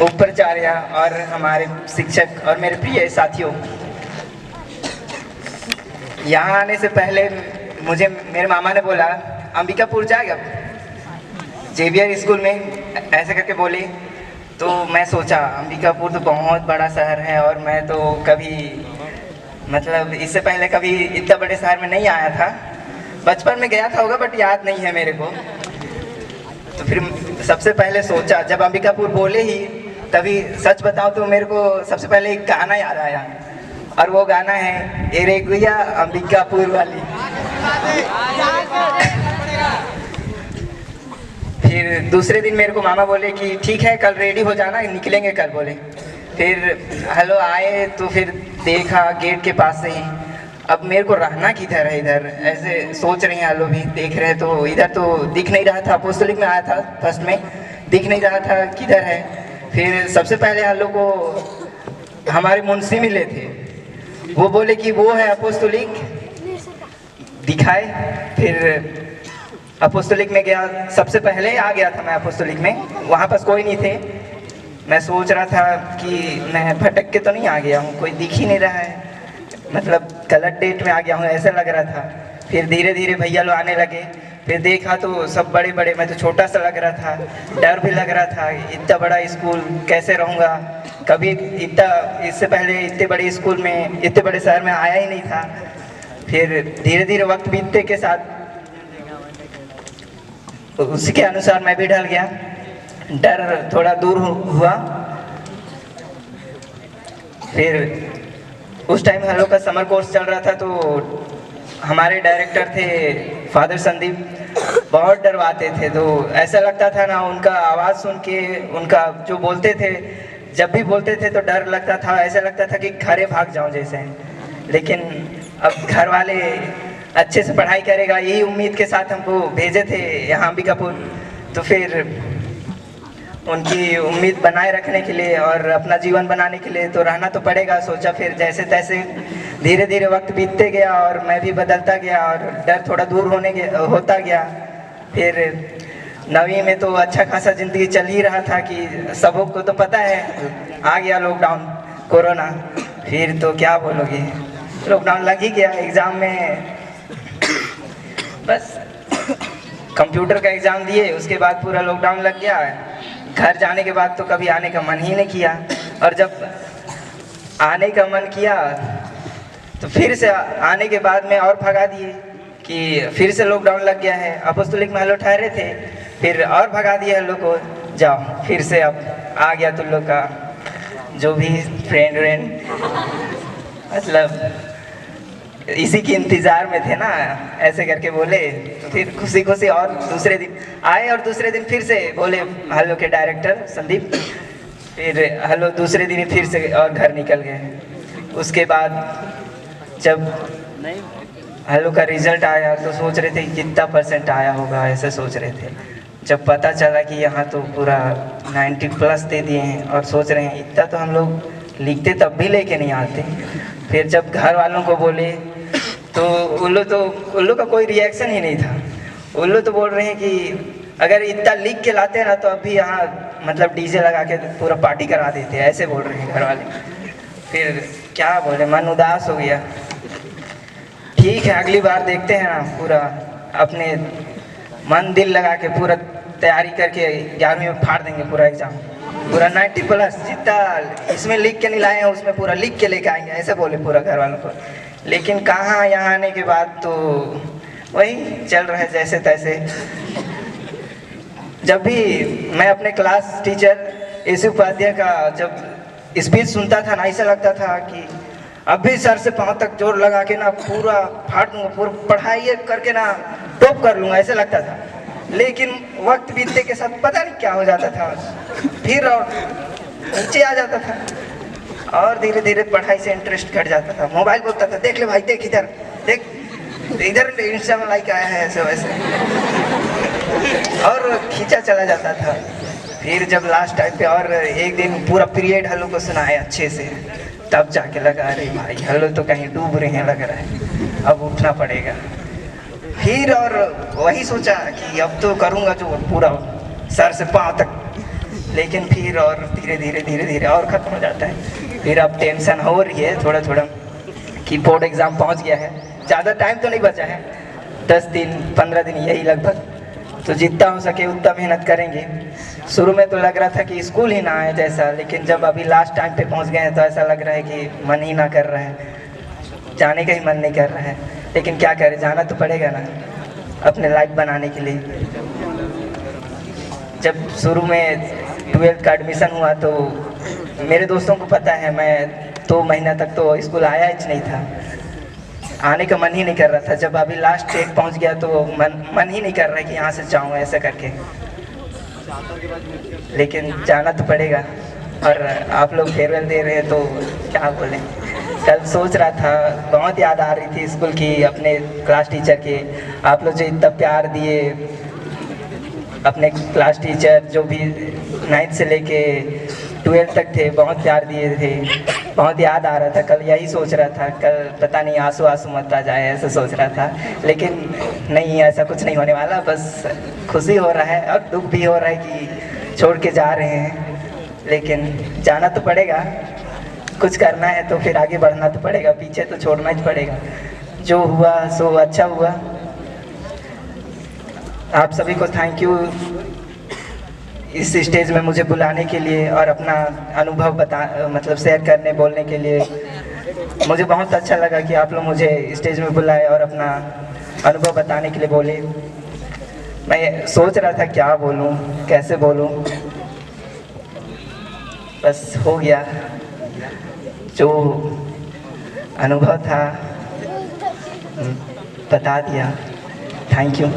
उपाचार्य और हमारे शिक्षक और मेरे प्रिय साथियों, यहाँ आने से पहले मुझे मेरे मामा ने बोला अंबिकापुर जाएगा जेवियर स्कूल में, ऐसे करके बोले। तो मैं सोचा अंबिकापुर तो बहुत बड़ा शहर है और मैं तो कभी मतलब इससे पहले कभी इतना बड़े शहर में नहीं आया था। बचपन में गया था होगा बट याद नहीं है मेरे को। तो फिर सबसे पहले सोचा जब अंबिकापुर बोले ही, तभी सच बताऊं तो मेरे को सबसे पहले एक गाना याद आया और वो गाना है एरे गुया अंबिकापुर वाली। फिर दूसरे दिन मेरे को मामा बोले कि ठीक है कल रेडी हो जाना, निकलेंगे कल बोले। फिर हेलो आए तो फिर देखा गेट के पास से ही, अब मेरे को रहना किधर है इधर, ऐसे सोच रहे हैं। हेलो भी देख रहे तो इधर तो दिख नहीं रहा था, अपोस्तलिक में आया था फर्स्ट में, दिख नहीं रहा था किधर है। फिर सबसे पहले हेलो को हमारे मुंशी मिले थे, वो बोले कि वो है अपोस्तलिक, दिखाए। फिर अपोस्तलिक में गया, सबसे पहले आ गया था मैं अपोस्तलिक में, वहाँ पास कोई नहीं थे। मैं सोच रहा था कि मैं भटक के तो नहीं आ गया हूँ, कोई दिख ही नहीं रहा है, मतलब गलत डेट में आ गया हूँ ऐसा लग रहा था। फिर धीरे धीरे भैया लोग आने लगे, फिर देखा तो सब बड़े बड़े, मैं तो छोटा सा लग रहा था, डर भी लग रहा था, इतना बड़ा स्कूल कैसे रहूँगा, कभी इतना इससे पहले इतने बड़े स्कूल में इतने बड़े शहर में आया ही नहीं था। फिर धीरे धीरे वक्त बीतने के साथ उसी के अनुसार मैं भी ढल गया, डर थोड़ा दूर हुआ। फिर उस टाइम हेलो का समर कोर्स चल रहा था, तो हमारे डायरेक्टर थे फादर संदीप, बहुत डरवाते थे। तो ऐसा लगता था ना उनका आवाज़ सुन के, उनका जो बोलते थे, जब भी बोलते थे तो डर लगता था, ऐसा लगता था कि घरे भाग जाऊं जैसे। लेकिन अब घर वाले अच्छे से पढ़ाई करेगा यही उम्मीद के साथ हमको भेजे थे यहाँ अंबिकापुर। तो फिर उनकी उम्मीद बनाए रखने के लिए और अपना जीवन बनाने के लिए तो रहना तो पड़ेगा। सोचा फिर जैसे तैसे धीरे धीरे वक्त बीतते गया और मैं भी बदलता गया और डर थोड़ा दूर होता गया। फिर 9वीं में तो अच्छा खासा ज़िंदगी चल ही रहा था कि सबको तो पता है, आ गया लॉकडाउन कोरोना। फिर तो क्या बोलोगे, लॉकडाउन लग ही गया। एग्ज़ाम में बस कंप्यूटर का एग्ज़ाम दिए, उसके बाद पूरा लॉकडाउन लग गया। घर जाने के बाद तो कभी आने का मन ही नहीं किया, और जब आने का मन किया तो फिर से आने के बाद में और भगा दिए कि फिर से लॉकडाउन लग गया है। अपोस्तलिक में हेलो ठहरे थे, फिर और भगा दिया हेलो को, जाओ फिर से अब आ गया तुम लोग का जो भी फ्रेंड मतलब इसी के इंतज़ार में थे ना, ऐसे करके बोले। तो फिर खुशी खुशी और दूसरे दिन आए और दूसरे दिन फिर से बोले हेलो के डायरेक्टर संदीप, फिर हेलो दूसरे दिन फिर से और घर निकल गए। उसके बाद जब हेलो का रिज़ल्ट आया तो सोच रहे थे कितना % आया होगा, ऐसे सोच रहे थे। जब पता चला कि यहाँ तो पूरा 90+ दे दिए हैं और सोच रहे हैं इतना तो हम लोग लिखते तब भी लेके नहीं आते। फिर जब घर वालों को बोले तो उल्लू का कोई रिएक्शन ही नहीं था। उल्लू तो बोल रहे हैं कि अगर इतना लिख के लाते ना तो अभी यहाँ मतलब डीजे लगा के पूरा पार्टी करा देते, ऐसे बोल रहे हैं घर वाले। फिर क्या बोले, मन उदास हो गया। ठीक है अगली बार देखते हैं ना, पूरा अपने मन दिल लगा के पूरा तैयारी करके 11वीं में फाड़ देंगे पूरा एग्ज़ाम, पूरा 90+ जितना इसमें लिख के नहीं लाए हैं उसमें पूरा लिख के लेके आएंगे, ऐसे बोले पूरा घर वालों को। लेकिन कहाँ यहाँ आने के बाद तो वही चल रहा है जैसे तैसे। जब भी मैं अपने क्लास टीचर एसी उपाध्याय का जब स्पीच सुनता था ना, ऐसा लगता था कि अभी सर से पाँव तक जोर लगा के ना पूरा फाड़ दूंगा, पूरा पढ़ाई करके ना टॉप कर लूँगा, ऐसा लगता था। लेकिन वक्त बीतने के साथ पता नहीं क्या हो जाता था, फिर और नीचे आ जाता था और धीरे धीरे पढ़ाई से इंटरेस्ट घट जाता था। मोबाइल बोलता था देख ले भाई, देख इधर देख, इधर इंस्टा में लाइक आया है ऐसे वैसे, और खींचा चला जाता था। फिर जब लास्ट टाइम पे और एक दिन पूरा पीरियड हेलो को सुनाया अच्छे से, तब जाके लगा अरे भाई हेलो तो कहीं डूब रहे हैं लग रहा है, अब उठना पड़ेगा। फिर और वही सोचा कि अब तो करूँगा जो पूरा सर से पाँव तक लेकिन फिर और धीरे धीरे और ख़त्म हो जाता है। फिर अब टेंशन हो रही है थोड़ा थोड़ा कि बोर्ड एग्ज़ाम पहुंच गया है, ज़्यादा टाइम तो नहीं बचा है, 10 दिन 15 दिन यही लगभग, तो जितना हो सके उतना मेहनत करेंगे। शुरू में तो लग रहा था कि स्कूल ही ना आए जैसा, लेकिन जब अभी लास्ट टाइम पे पहुंच गए हैं तो ऐसा लग रहा है कि मन ही ना कर रहा है, जाने का ही मन नहीं कर रहा है, लेकिन क्या करें, जाना तो पड़ेगा ना अपने लाइफ बनाने के लिए। जब शुरू में 12th का एडमिशन हुआ तो मेरे दोस्तों को पता है मैं 2 महीना तक तो स्कूल आया ही नहीं था, आने का मन ही नहीं कर रहा था। जब अभी लास्ट डेट पहुंच गया तो मन ही नहीं कर रहा है कि यहाँ से जाऊँ ऐसा करके, लेकिन जाना तो पड़ेगा। और आप लोग फेयरवेल दे रहे हैं तो क्या बोलें, कल सोच रहा था, बहुत याद आ रही थी स्कूल की, अपने क्लास टीचर के। आप लोग जो इतना प्यार दिए, अपने क्लास टीचर जो भी 9th से लेके 12th तक थे, बहुत प्यार दिए थे, बहुत याद आ रहा था। कल यही सोच रहा था, कल पता नहीं आंसू आंसू मत आ जाए ऐसा सोच रहा था, लेकिन नहीं, ऐसा कुछ नहीं होने वाला। बस खुशी हो रहा है और दुख भी हो रहा है कि छोड़ के जा रहे हैं, लेकिन जाना तो पड़ेगा, कुछ करना है तो फिर आगे बढ़ना तो पड़ेगा, पीछे तो छोड़ना ही पड़ेगा। जो हुआ सो अच्छा हुआ। आप सभी को थैंक यू इस स्टेज में मुझे बुलाने के लिए और अपना अनुभव मतलब शेयर करने बोलने के लिए। मुझे बहुत अच्छा लगा कि आप लोग मुझे स्टेज में बुलाए और अपना अनुभव बताने के लिए बोले। मैं सोच रहा था क्या बोलूं, कैसे बोलूं, बस हो गया, जो अनुभव था बता दिया। Thank you.